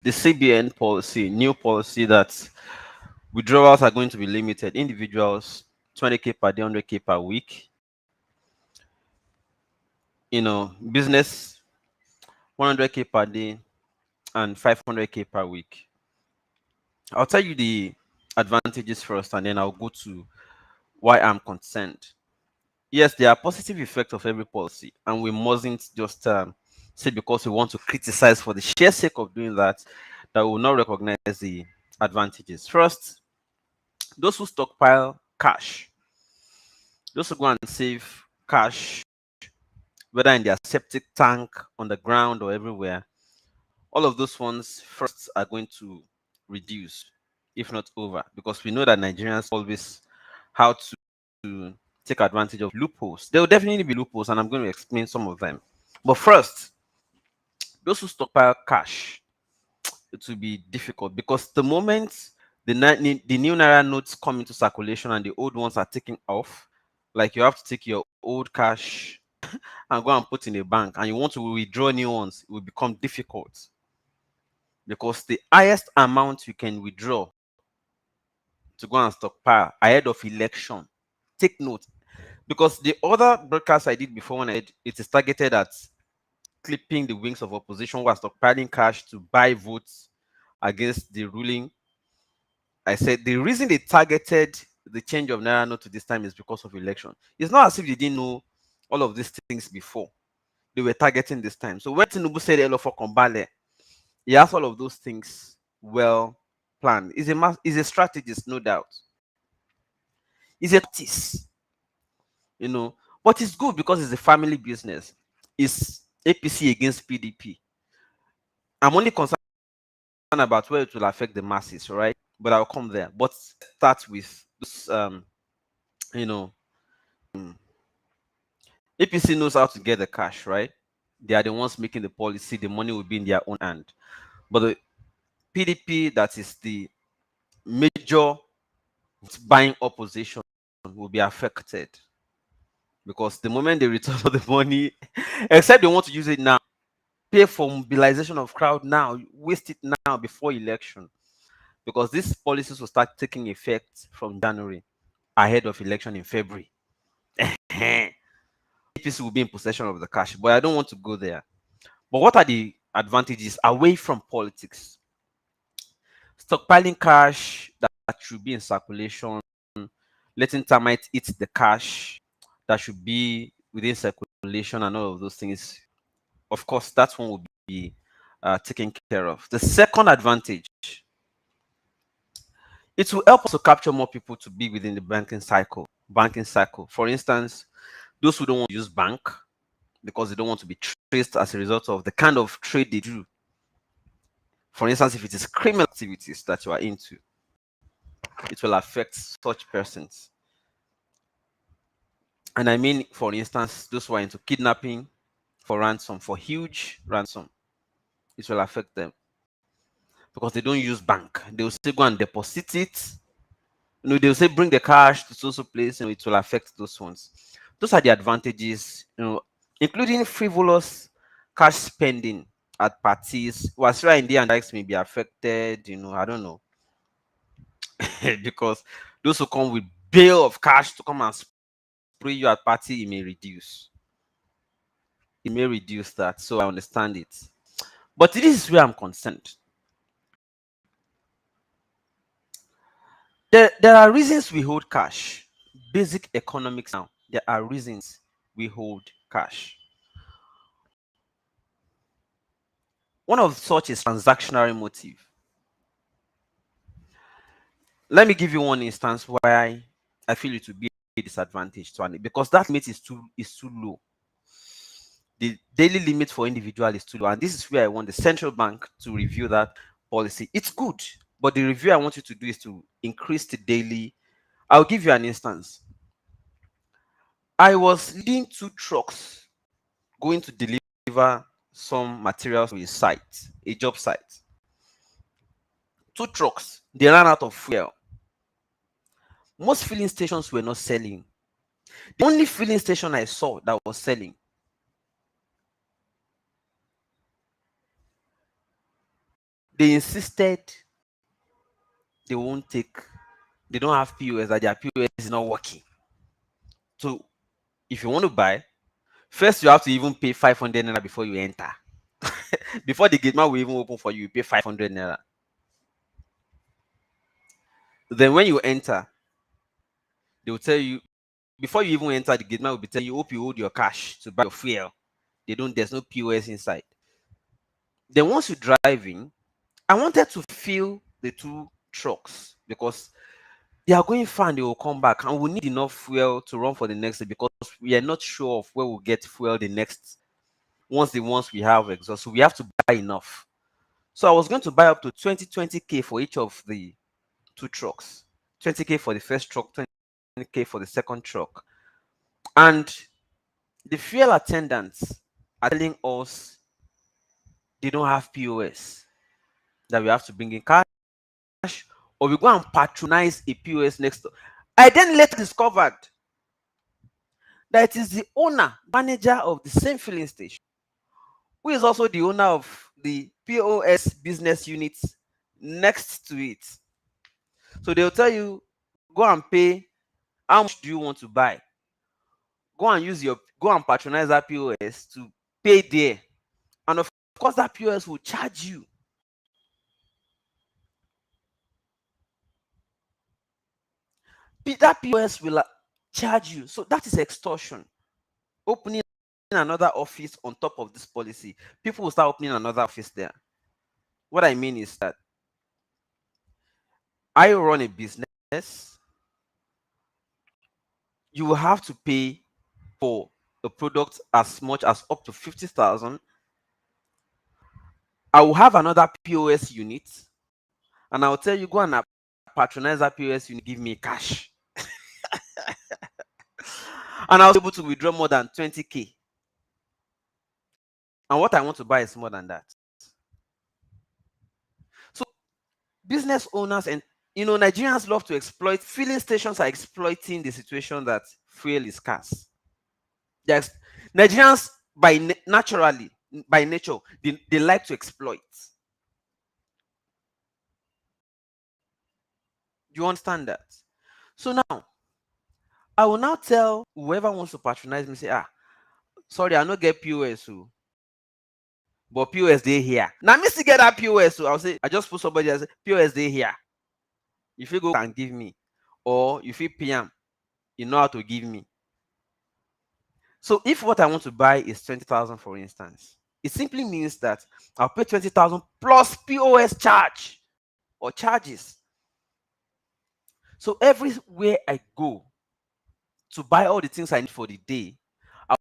the CBN policy, new policy that withdrawals are going to be limited. Individuals 20K per day, 100K per week. Business 100K per day and 500K per week. I'll tell you the advantages first, and then I'll go to why I'm concerned. Yes, there are positive effects of every policy, and we mustn't just say because we want to criticize for the sheer sake of doing that, that we will not recognize the advantages. First, those who stockpile cash, those who go and save cash, whether in their septic tank, on the ground, or everywhere, all of those ones first are going to reduce, if not over, because we know that Nigerians always how to take advantage of loopholes. There will definitely be loopholes, and I'm going to explain some of them. But first, those who stockpile cash, it will be difficult because the moment the new naira notes come into circulation and the old ones are taken off, like you have to take your old cash and go and put in a bank, and you want to withdraw new ones, it will become difficult because the highest amount you can withdraw to go and stockpile ahead of election. Take note, because the other broadcast I did before, when it is targeted at clipping the wings of opposition who are stockpiling cash to buy votes against the ruling. I said the reason they targeted the change of naira note to this time is because of election. It's not as if they didn't know all of these things before. They were targeting this time. So when Tinubu said Elo for Kombale, he has all of those things well planned. He's a strategist, no doubt. He's a tactist, but it's good because it's a family business. It's APC against PDP. I'm only concerned about where it will affect the masses, right? But I'll come there. But start with this, you know, APC knows how to get the cash, right? They are the ones making the policy. The money will be in their own hand. But the PDP, that is the major buying opposition, will be affected because the moment they return the money, except they want to use it now, pay for mobilization of crowd now, waste it now before election, because these policies will start taking effect from January ahead of election in February. APC will be in possession of the cash, but I don't want to go there. But what are the advantages away from politics? Stockpiling cash that should be in circulation, letting termites eat the cash that should be within circulation, and all of those things. Of course, that one will be taken care of. The second advantage, it will help us to capture more people to be within the banking cycle. For instance, those who don't want to use bank because they don't want to be traced as a result of the kind of trade they do. For instance, if it is criminal activities that you are into, it will affect such persons. And I mean, for instance, those who are into kidnapping for ransom, for huge ransom, it will affect them because they don't use bank. They will still go and deposit it. They'll say bring the cash to social place, it will affect those ones. Those are the advantages, including frivolous cash spending at parties. Wasira India and Dykes may be affected, I don't know. Because those who come with bail of cash to come and spray you at party, it may reduce. It may reduce that, so I understand it. But this is where I'm concerned. There are reasons we hold cash. Basic economics now. There are reasons we hold cash. One of such is transactional motive. Let me give you one instance why I feel it will be a disadvantage to an, because that limit is too low. The daily limit for individual is too low, and this is where I want the central bank to review that policy. It's good, but the review I want you to do is to increase the daily. I'll give you an instance. I was leading 2 trucks going to deliver some materials to a site, a job site. 2 trucks, they ran out of fuel. Most filling stations were not selling. The only filling station I saw that was selling They insisted they won't take, they don't have POS, that their POS is not working. So if you want to buy, first you have to even pay 500 naira before you enter. Before the gate man will even open for you, you pay 500 naira. Then when you enter, they will tell you, before you even enter, the gate man will be telling you, hope you hold your cash to buy your fuel. There's no POS inside. Then once you drive in, I wanted to fill the two trucks because they are going far and they will come back, and we need enough fuel to run for the next day because we are not sure of where we'll get fuel the next once we have exhaust. So we have to buy enough. So I was going to buy up to 20k for each of the two trucks. 20k for the first truck, 20k for the second truck. And the fuel attendants are telling us they don't have POS, that we have to bring in cash, or we go and patronize a POS next door. I then later discovered that it is the owner, manager of the same filling station, who is also the owner of the POS business unit next to it. So they'll tell you, go and pay. How much do you want to buy? Go and patronize that POS to pay there. And of course, that POS will charge you. That POS will charge you. So that is extortion. Opening another office on top of this policy, people will start opening another office there. What I mean is that I run a business. You will have to pay for a product as much as up to 50,000. I will have another POS unit, and I'll tell you, go and patronize that POS unit, give me cash. And I was able to withdraw more than 20k. And what I want to buy is more than that. So business owners and Nigerians love to exploit. Filling stations are exploiting the situation that fuel is scarce. Nigerians naturally, by nature, they like to exploit. Do you understand that? So now, I will now tell whoever wants to patronize me, say, sorry, I don't get POS, but POS they here. Now, me still get that POS, so I'll say, I just put somebody else, POS they here. If you go and give me, or if you PM, you know how to give me. So if what I want to buy is 20,000, for instance, it simply means that I'll pay 20,000 plus POS charge or charges. So everywhere I go to buy all the things I need for the day,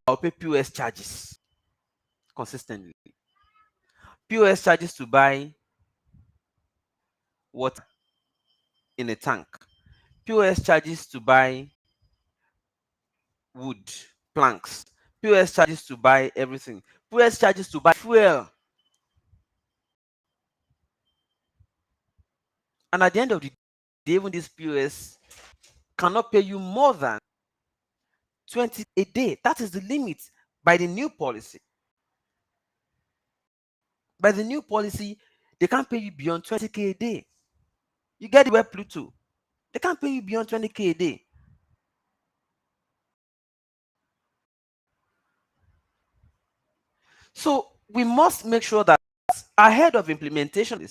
I'll pay POS charges consistently. POS charges to buy water in a tank. POS charges to buy wood, planks. POS charges to buy everything. POS charges to buy fuel. And at the end of the day, even this POS cannot pay you more than 20 a day. That is the limit by the new policy. By the new policy, they can't pay you beyond 20k a day. You get the web Pluto. They can't pay you beyond 20k a day. So we must make sure that ahead of implementation,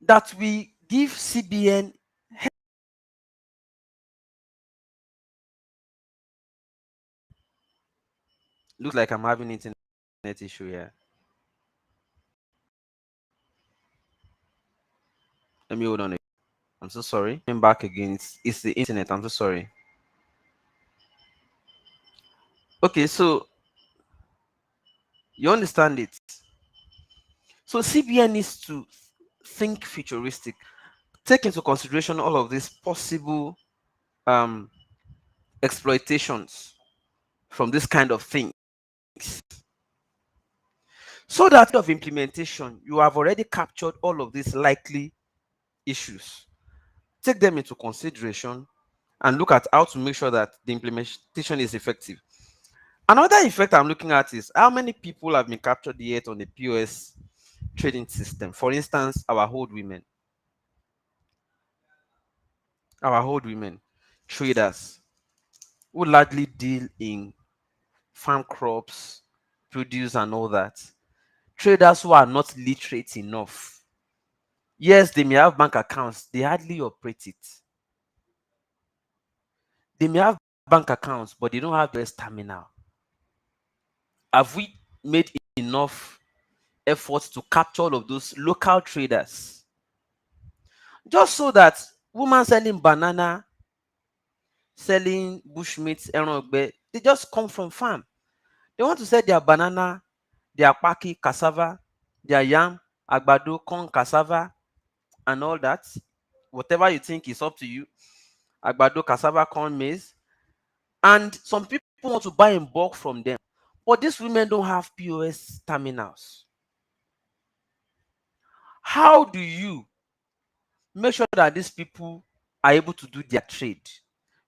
that we give CBN. Looks like I'm having internet issue here. Let me hold on. I'm so sorry. I'm back again. It's the internet. I'm so sorry. Okay, so you understand it. So CBN needs to think futuristic, take into consideration all of these possible exploitations from this kind of things. So that of implementation, you have already captured all of these likely issues. Take them into consideration and look at how to make sure that the implementation is effective. Another effect I'm looking at is how many people have been captured yet on the POS trading system. For instance, our old women traders who largely deal in farm crops, produce, and all that. Traders who are not literate enough. Yes, they may have bank accounts, they hardly operate it. They may have bank accounts, but they don't have the terminal. Have we made enough efforts to capture all of those local traders? Just so that women selling banana, selling bushmeat, they just come from farm. They want to sell their banana, their paki, cassava, their yam, agbado, corn, cassava, and all that. Whatever you think is up to you. Agbado, cassava, corn, maize. And some people want to buy in bulk from them. But these women don't have POS terminals. How do you make sure that these people are able to do their trade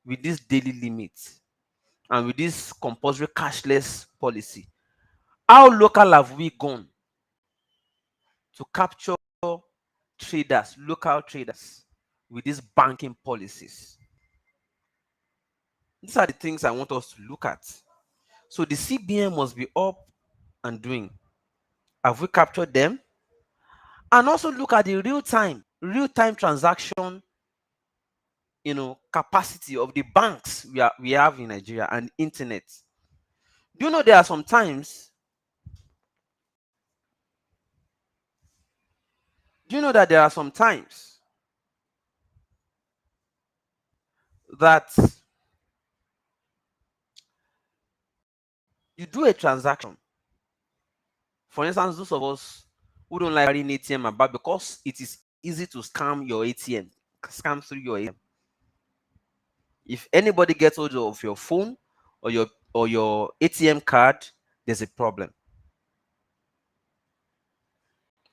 with this daily limit and with this compulsory cashless policy? How local have we gone to capture traders, local traders, with these banking policies? These are the things I want us to look at. So the CBN must be up and doing. Have we captured them? And also look at the real-time transaction, capacity of the banks we have in Nigeria and internet. Do you know there are some times? Do you know that there are some times that you do a transaction? For instance, those of us who don't like carrying ATM about because it is easy to scam your ATM, scam through your ATM. If anybody gets hold of your phone or your ATM card, there's a problem.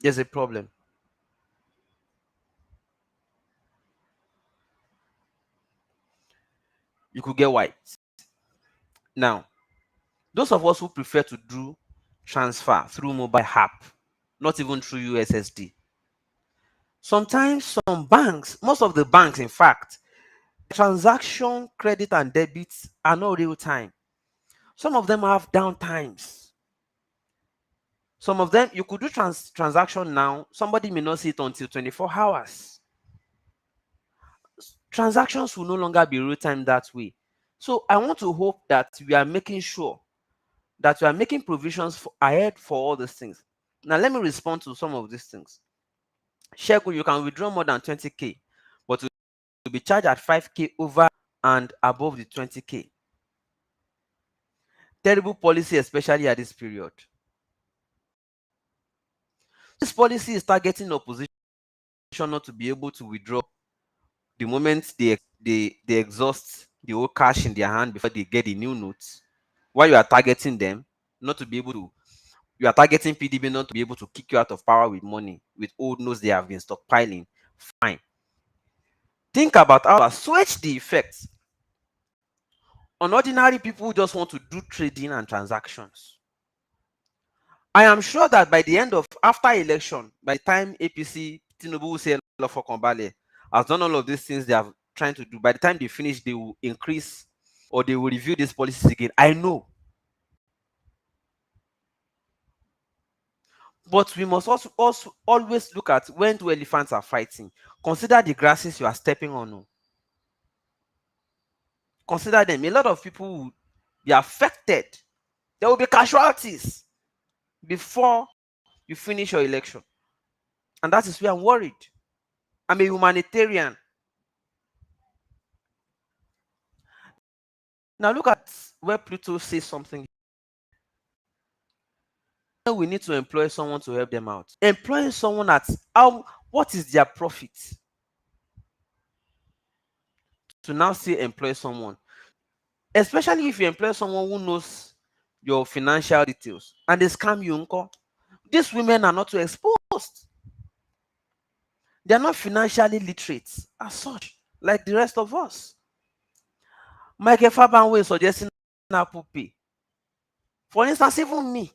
There's a problem. You could get wiped. Now, those of us who prefer to do transfer through mobile app, not even through USSD. Sometimes some banks, most of the banks, in fact, transaction credit and debits are not real time. Some of them have downtimes. Some of them you could do transaction now. Somebody may not see it until 24 hours. Transactions will no longer be real time that way. So I want to hope that we are making sure that we are making provisions ahead for all these things. Now, let me respond to some of these things. Shegu, you can withdraw more than 20K, but to be charged at 5K over and above the 20K. Terrible policy, especially at this period. This policy is targeting opposition not to be able to withdraw the moment they exhaust the old cash in their hand before they get the new notes. While you are targeting them not to be able to, you are targeting PDB not to be able to kick you out of power with money, with old notes they have been stockpiling. Fine. Think about how to assuage the effects on ordinary people who just want to do trading and transactions. I am sure that by the end of after election, by the time APC, Tinubu will say for Kombale has done all of these things they are trying to do, by the time they finish, they will increase or they will review these policies again. I know. But we must also always look at when two elephants are fighting. Consider the grasses you are stepping on. Consider them. A lot of people will be affected. There will be casualties before you finish your election. And that is where I'm worried. I'm a humanitarian. Now look at where Pluto says something. We need to employ someone to help them out. Employing someone at what is their profit? To now say employ someone. Especially if you employ someone who knows your financial details and they scam you, uncle. These women are not too exposed. They are not financially literate as such, like the rest of us. Michael Fabanwe is suggesting Apple Pay. For instance, even me,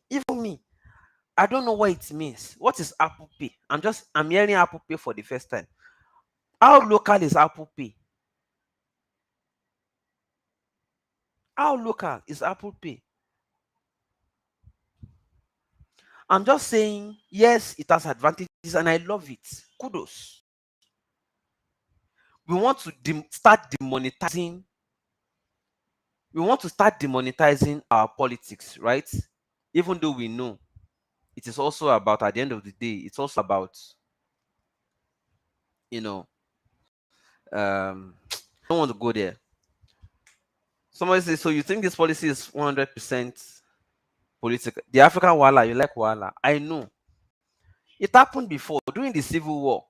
I don't know what it means. What is Apple Pay? I'm hearing Apple Pay for the first time. How local is Apple Pay? How local is Apple Pay? I'm just saying, yes, it has advantages and I love it. Kudos. We want to start demonetizing. We want to start demonetizing our politics, right? Even though we know it is also about, at the end of the day, it's also about, you know, I don't want to go there. Somebody says, so you think this policy is 100% political? The African Wala, you like Wala. I know. It happened before during the Civil War.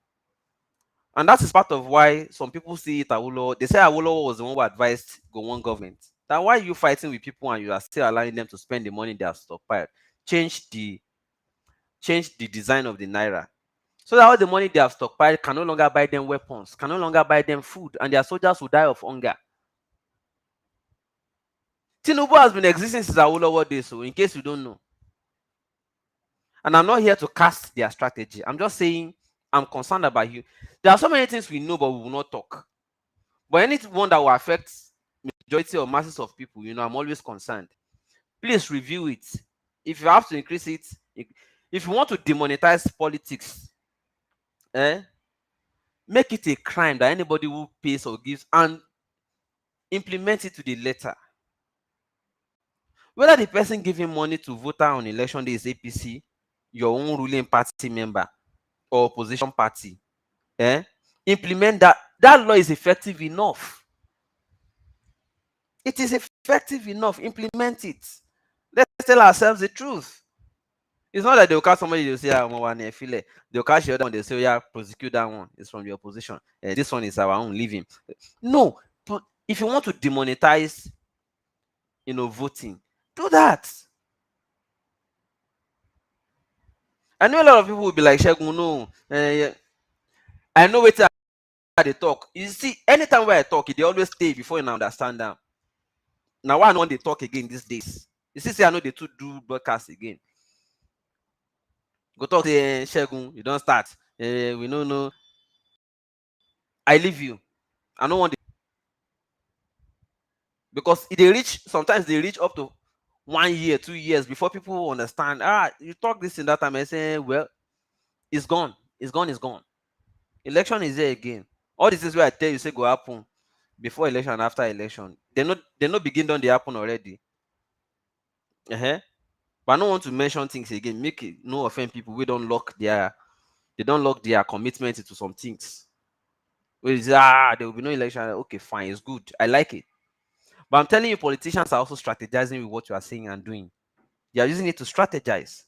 And that is part of why some people see it Awolowo. They say Awolowo was the one who advised Gowon government. Then why are you fighting with people and you are still allowing them to spend the money they have stockpiled? Change the design of the naira. So that all the money they have stockpiled can no longer buy them weapons, can no longer buy them food, and their soldiers will die of hunger. Tinubu has been existing since Awolowo days, so in case you don't know. And I'm not here to cast their strategy. I'm just saying I'm concerned about you. There are so many things we know, but we will not talk. But anyone that will affect majority or masses of people, I'm always concerned. Please review it. If you have to increase it, if you want to demonetize politics, make it a crime that anybody who pays or gives and implement it to the letter. Whether the person giving money to voter on election day is APC, your own ruling party member, or opposition party, implement that. That law is effective enough. It is effective enough. Implement it. Let's tell ourselves the truth. It's not that they'll catch somebody, they'll say, they'll catch the other one, they'll say, yeah, prosecute that one. It's from the opposition. This one is our own, leave him. No, but if you want to demonetize, voting, do that. I know a lot of people will be like, Shegun, no. I know what they talk. You see, anytime where I talk, they always stay before you understand them. Now, why not they talk again these days? You see, I know they too do broadcast again. Go talk to Shegun, you don't start. We don't know. I leave you. I don't want the, because sometimes they reach up to 1 year, 2 years before people understand. You talk this in that time and say, well, it's gone. It's gone, it's gone. Election is there again. All this is where I tell you say go happen before election and after election. They not begin done they happen already. But I don't want to mention things again. Make it no offend people. They don't lock their commitment into some things. Where there will be no election. Okay, fine, it's good. I like it. But I'm telling you, politicians are also strategizing with what you are saying and doing. They are using it to strategize.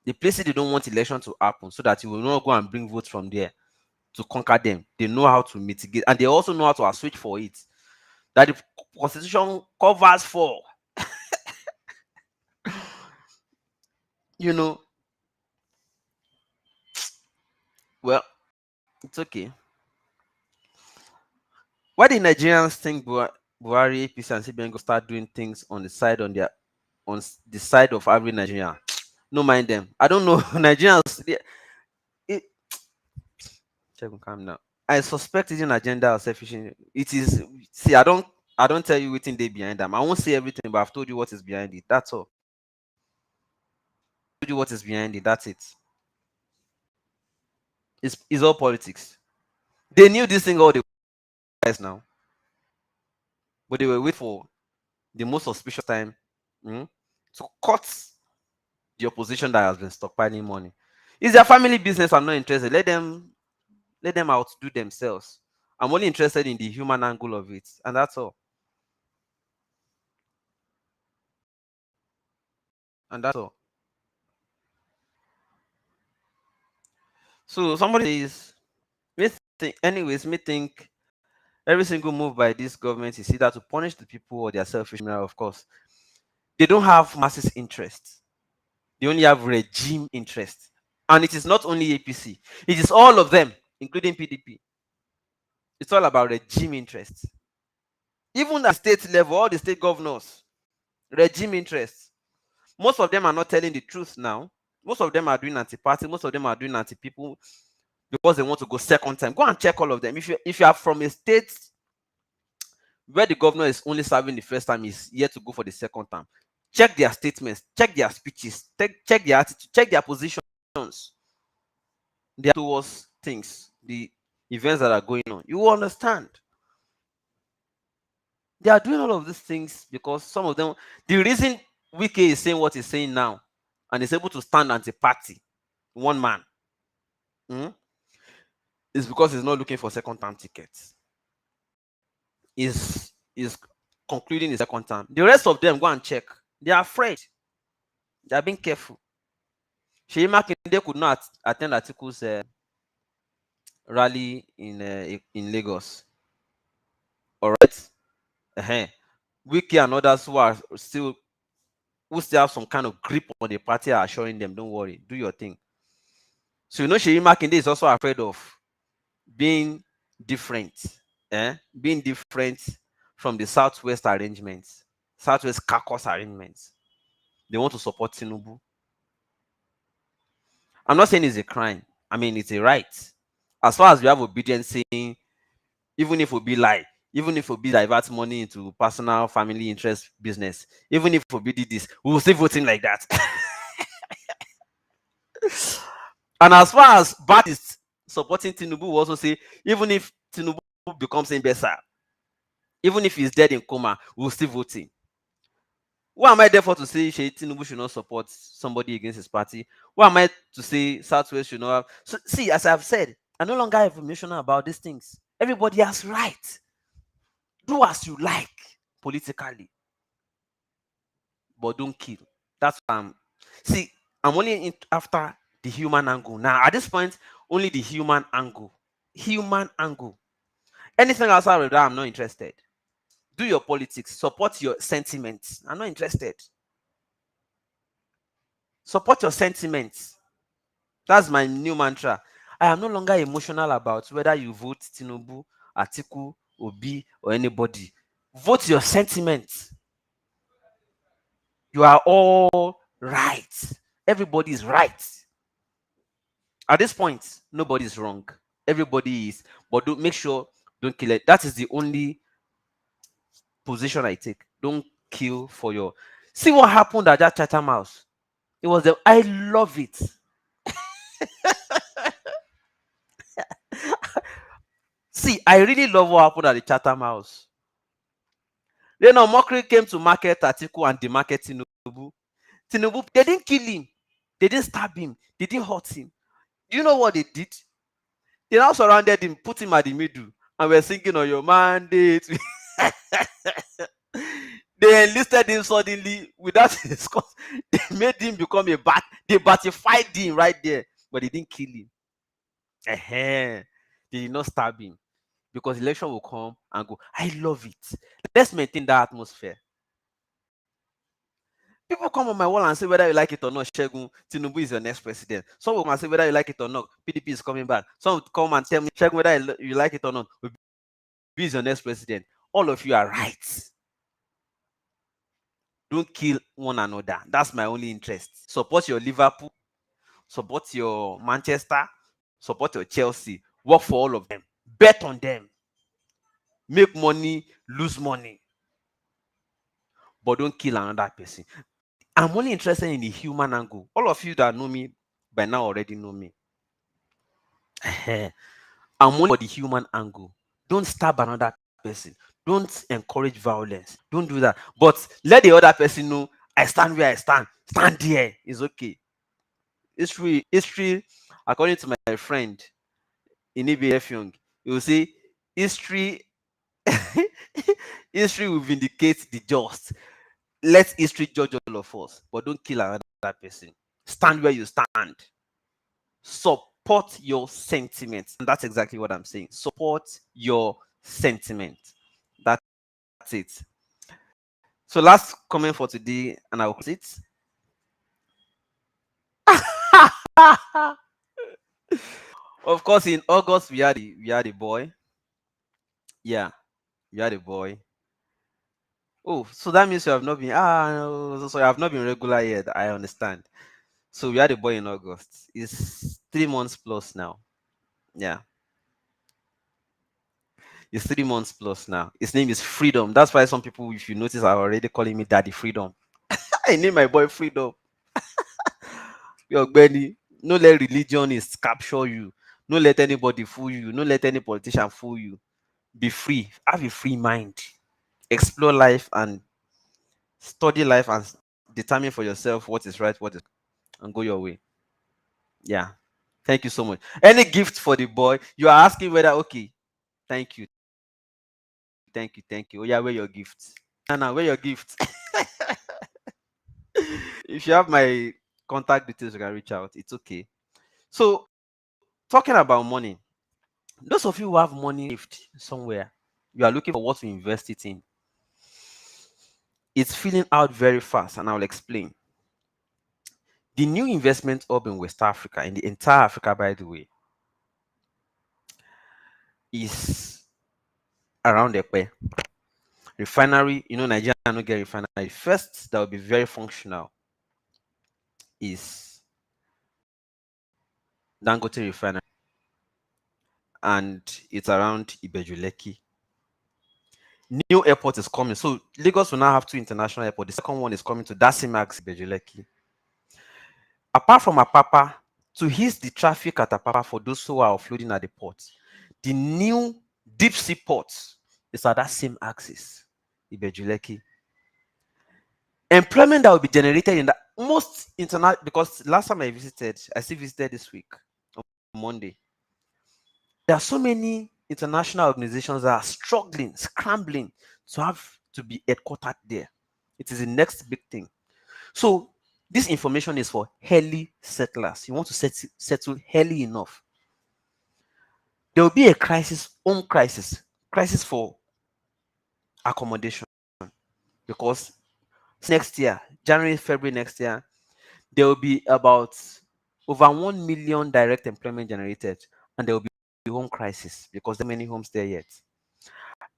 The places they don't want election to happen so that you will not go and bring votes from there to conquer them. They know how to mitigate, and they also know how to switch for it. That the constitution covers for. Well, it's okay. Why the Nigerians think Buhari, APC, and CBN go start doing things on the side of every Nigerian? No mind them. I don't know. Nigerians. Calm down. I suspect it's an agenda or selfish. It is. See, I don't tell you what's behind them. I won't say everything, but I've told you what is behind it. That's all. Told you what is behind it. That's it. It's all politics. They knew this thing all the guys now, but they were waiting for the most auspicious time to cut the opposition that has been stockpiling money. It's their family business. I'm not interested. Let them outdo themselves. I'm only interested in the human angle of it, and that's all. And that's all. So somebody is me think every single move by this government is either to punish the people or their selfish. Of course, they don't have masses interest. They only have regime interest. And it is not only APC, it is all of them, including PDP. It's all about regime interest. Even at state level, all the state governors, regime interest. Most of them are not telling the truth now. Most of them are doing anti-party. Most of them are doing anti-people because they want to go second time. Go and check all of them. If you are from a state where the governor is only serving the first time, is yet to go for the second time, check their statements, check their speeches, check their attitude, check their positions. They are towards things, the events that are going on. You will understand. They are doing all of these things because some of them, the reason Wike is saying what he's saying now and is able to stand anti-party, one man, is because he's not looking for second-term tickets. Is concluding his second term. The rest of them, go and check. They are afraid. They are being careful. Sheyi Makinde could not attend Atiku's rally in Lagos. All right. Wike and others who still have some kind of grip on the party are assuring them, don't worry, do your thing. So Sheyi Makinde is also afraid of being different. Being different from the Southwest arrangements, Southwest caucus arrangements. They want to support Tinubu. I'm not saying it's a crime. I mean, it's a right. As far as we have obedience saying, even if we be lie, even if we be divert money into personal family interest business, even if we be did this, we will still voting like that. And as far as bad is supporting Tinubu, we also say, even if Tinubu becomes imbecile, even if he's dead in coma, we'll still voting. Who am I therefore to say Tinubu should not support somebody against his party? Who am I to say Southwest should not have? So, see, as I've said, I no longer have emotional about these things. Everybody has right. Do as you like politically, but don't kill. That's what I'm. See, I'm only after the human angle now. At this point, only the human angle. Human angle. Anything outside of that, I'm not interested. Do your politics. Support your sentiments. I'm not interested. Support your sentiments. That's my new mantra. I am no longer emotional about whether you vote Tinubu, Atiku, Obi, or anybody. Vote your sentiments. You are all right. Everybody is right. At this point, nobody is wrong. Everybody is. But make sure, don't kill it. That is the only position I take. Don't kill for your. See what happened at that Chatham House. It was I love it. See, I really love what happened at the Chatham House. Then Mockery came to market Atiku and demarket Tinubu. Tinubu, they didn't kill him. They didn't stab him. They didn't hurt him. Do you know what they did? They now surrounded him, put him at the middle, and were singing on your mandate. They enlisted him suddenly without discuss. They made him become a bat. They batified him right there, but they didn't kill him. They did not stab him because election will come and go. I love it. Let's maintain that atmosphere. People come on my wall and say whether you like it or not, Shegun, Tinubu is your next president. Some will say whether you like it or not, PDP is coming back. Some will come and tell me, Shegun, whether you like it or not, Obi is your next president. All of you are right. Don't kill one another. That's my only interest. Support your Liverpool, support your Manchester, support your Chelsea. Work for all of them. Bet on them. Make money, lose money. But don't kill another person. I'm only interested in the human angle. All of you that know me by now already know me. I'm only for the human angle. Don't stab another person. Don't encourage violence. Don't do that. But let the other person know I stand where I stand. Stand there. It's okay. History, according to my friend in Young, he will say history history will vindicate the just. Let history judge all of us, but don't kill another person. Stand where you stand. Support your sentiments. And that's exactly what I'm saying. Support your sentiment. That's it. So last comment for today, and I'll close it. Of course, in August we had a boy. Yeah, we had a boy. Oh, so that means you have not been no, so you have not been regular yet. I understand. So we had a boy in August. It's 3 months plus now. Yeah, it's 3 months plus now. His name is Freedom. That's why some people, if you notice, are already calling me Daddy Freedom. I name my boy Freedom. Yo, Benny, no let religionists capture you. No let anybody fool you. No let any politician fool you. Be free. Have a free mind. Explore life and study life and determine for yourself what is right, what is, and go your way. Yeah. Thank you so much. Any gift for the boy? You are asking whether okay. Thank you. Thank you. Oh, yeah, where your gifts? Now, where your gifts? If you have my contact details, you can reach out. It's okay. So, talking about money, those of you who have money saved somewhere, you are looking for what to invest it in. It's filling out very fast, and I'll explain. The new investment hub in West Africa, in the entire Africa, by the way, is around Epe. Refinery, Nigeria no get refinery. First, that will be very functional is Dangote refinery, and it's around Ibejuleki. New airport is coming. So Lagos will now have two international airports. The second one is coming to Dasimax Ibejuleki. Apart from Apapa, to ease the traffic at Apapa for those who are offloading at the port, the new deep sea port is at that same axis, Ibejuleki. Employment that will be generated in that most international, because last time I still visited this week on Monday. There are so many international organizations that are struggling, scrambling to have to be headquartered there. It is the next big thing. So this information is for early settlers. You want to settle early enough. There will be a home crisis for accommodation, because next year, January, February next year, there will be about over 1 million direct employment generated, and there will be a home crisis because there are many homes there yet.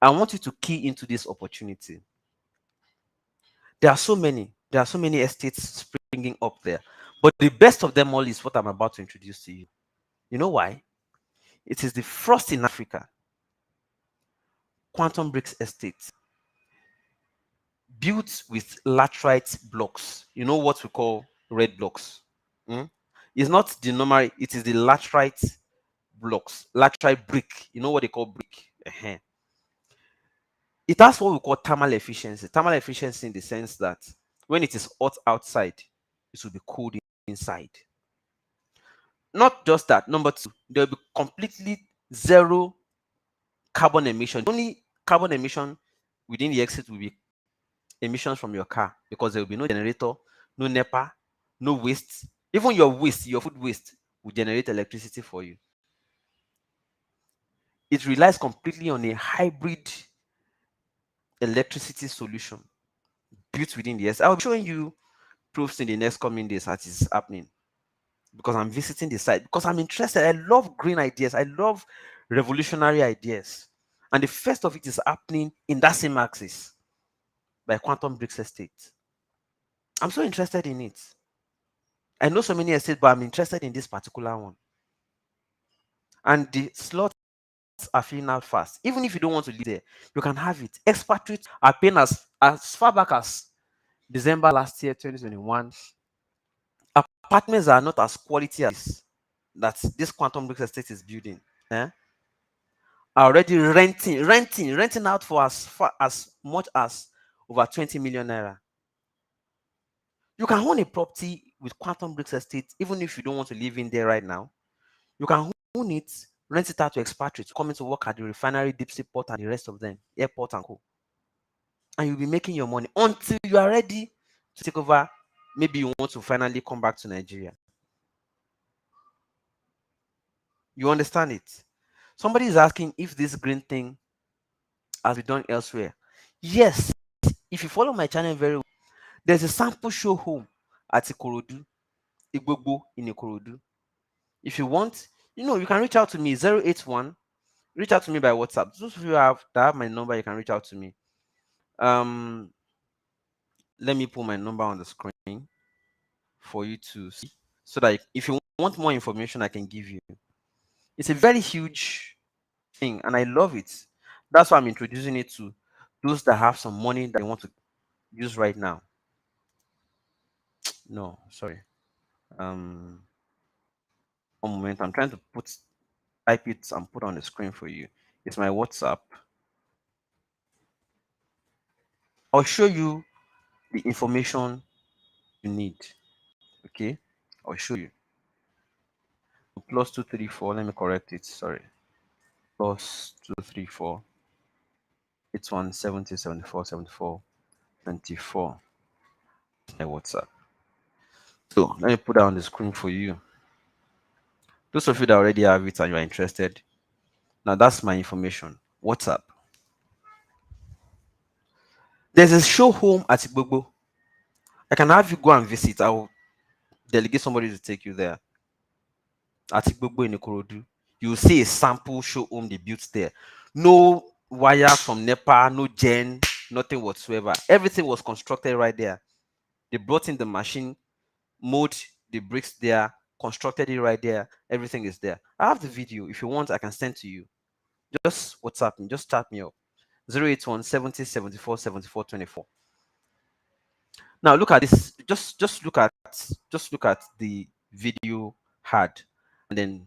I want you to key into this opportunity. There are so many estates springing up there, but the best of them all is what I'm about to introduce to you. You know why? It is the first in Africa quantum bricks estate built with laterite blocks. You know what we call red blocks? Hmm? It's not the normal, it is the laterite blocks, laterite brick. You know what they call brick? It has what we call thermal efficiency. Thermal efficiency in the sense that when it is hot outside, it will be cooled inside. Not just that. Number two, there will be completely zero carbon emission. The only carbon emission within the exit will be emissions from your car, because there will be no generator, no NEPA, no waste. Even your waste, your food waste, will generate electricity for you. It relies completely on a hybrid electricity solution built within the S. I'll be showing you proofs in the next coming days as it's happening, because I'm visiting the site, because I'm interested. I love green ideas. I love revolutionary ideas. And the first of it is happening in that same axis by Quantum Bricks Estate. I'm so interested in it. I know so many estates, but I'm interested in this particular one. And the slots are filling out fast. Even if you don't want to live there, you can have it. Expatriates are paying as far back as December last year, 2021. Apartments are not as quality as that this Quantum Bricks Estate is building. Are already renting out for as much as over 20 million naira. You can own a property with Quantum Bricks Estate, even if you don't want to live in there right now. You can own it, rent it out to expatriates coming to work at the refinery, deep sea port, and the rest of them, airport and co. And you'll be making your money until you are ready to take over. Maybe you want to finally come back to Nigeria. You understand it? Somebody is asking if this green thing has been done elsewhere. Yes, if you follow my channel very well, there's a sample show home at Ikorodu, Igbogbo in Ikorodu. If you want, You can reach out to me 081. Reach out to me by WhatsApp. Those of you that have my number, you can reach out to me. Let me put my number on the screen for you to see, so that if you want more information, I can give you. It's a very huge thing, and I love it. That's why I'm introducing it to those that have some money that they want to use right now. No, sorry. One moment. I'm trying to type it and put on the screen for you. It's my WhatsApp. I'll show you the information you need. Okay, I'll show you. +234. Let me correct it. Sorry. +234. It's 170 74 74 24. My WhatsApp. So let me put that on the screen for you. Those of you that already have it and you are interested, now that's my information. WhatsApp. There's a show home at Igbogbo. I can have you go and visit. I'll delegate somebody to take you there. At Igbogbo in Ikorodu. You'll see a sample show home they built there. No wire from NEPA, no gen, nothing whatsoever. Everything was constructed right there. They brought in the machine, mowed the bricks there, constructed it right there. Everything is there. I have the video. If you want, I can send to you. Just WhatsApp me. Just chat me up. 081 70 74 74 24. Now look at this. Just look at the video had, and then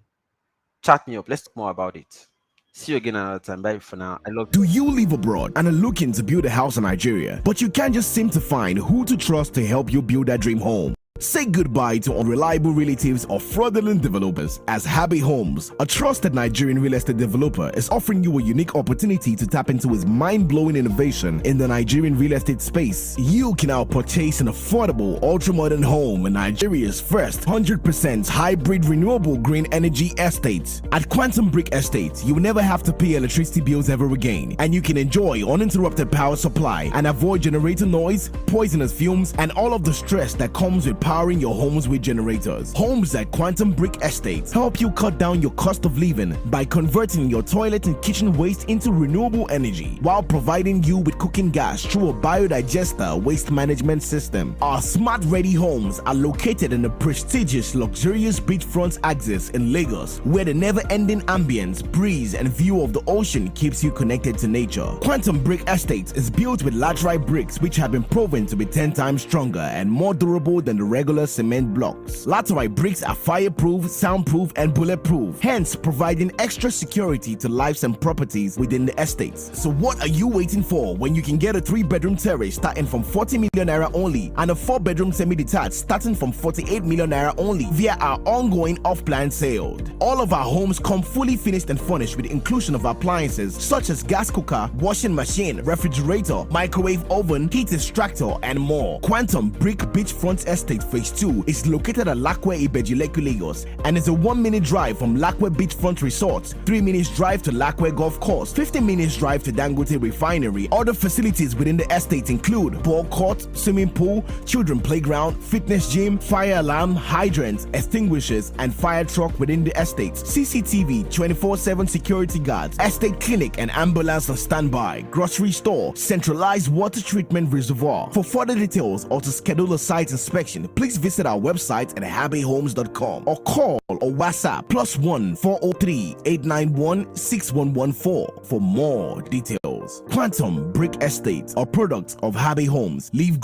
chat me up. Let's talk more about it. See you again another time. Bye for now. I love you. Do you live abroad and are looking to build a house in Nigeria, but you can't just seem to find who to trust to help you build that dream home? Say goodbye to unreliable relatives or fraudulent developers, as Happy Homes, a trusted Nigerian real estate developer, is offering you a unique opportunity to tap into his mind-blowing innovation in the Nigerian real estate space. You can now purchase an affordable, ultra-modern home in Nigeria's first 100% hybrid renewable green energy estate. At Quantum Brick Estate, you will never have to pay electricity bills ever again, and you can enjoy uninterrupted power supply and avoid generator noise, poisonous fumes, and all of the stress that comes with powering your homes with generators. Homes at Quantum Brick Estates help you cut down your cost of living by converting your toilet and kitchen waste into renewable energy, while providing you with cooking gas through a biodigester waste management system. Our smart ready homes are located in a prestigious luxurious beachfront axis in Lagos, where the never-ending ambience, breeze, and view of the ocean keeps you connected to nature. Quantum Brick Estates is built with laterite bricks, which have been proven to be 10 times stronger and more durable than the regular cement blocks. Laterite bricks are fireproof, soundproof, and bulletproof, hence providing extra security to lives and properties within the estates. So what are you waiting for when you can get a 3-bedroom terrace starting from 40 million naira only and a 4-bedroom semi-detached starting from 48 million naira only via our ongoing off-plan sale? All of our homes come fully finished and furnished with inclusion of appliances such as gas cooker, washing machine, refrigerator, microwave oven, heat extractor, and more. Quantum Brick Beachfront Estate Phase 2 is located at Lakwe Ibeju-Lekki, Lagos, and is a 1-minute drive from Lakwe Beachfront Resort, 3 minutes drive to Lakwe Golf Course, 15 minutes drive to Dangote Refinery. Other facilities within the estate include ball court, swimming pool, children playground, fitness gym, fire alarm, hydrants, extinguishers, and fire truck within the estate. CCTV, 24/7 security guards, estate clinic and ambulance on standby, grocery store, centralized water treatment reservoir. For further details or to schedule a site inspection, please visit our website at happyhomes.com or call or WhatsApp +1 403 891 6114 for more details. Quantum Brick Estate, a product of Happy Homes. Live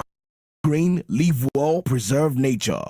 green, live well, preserve nature.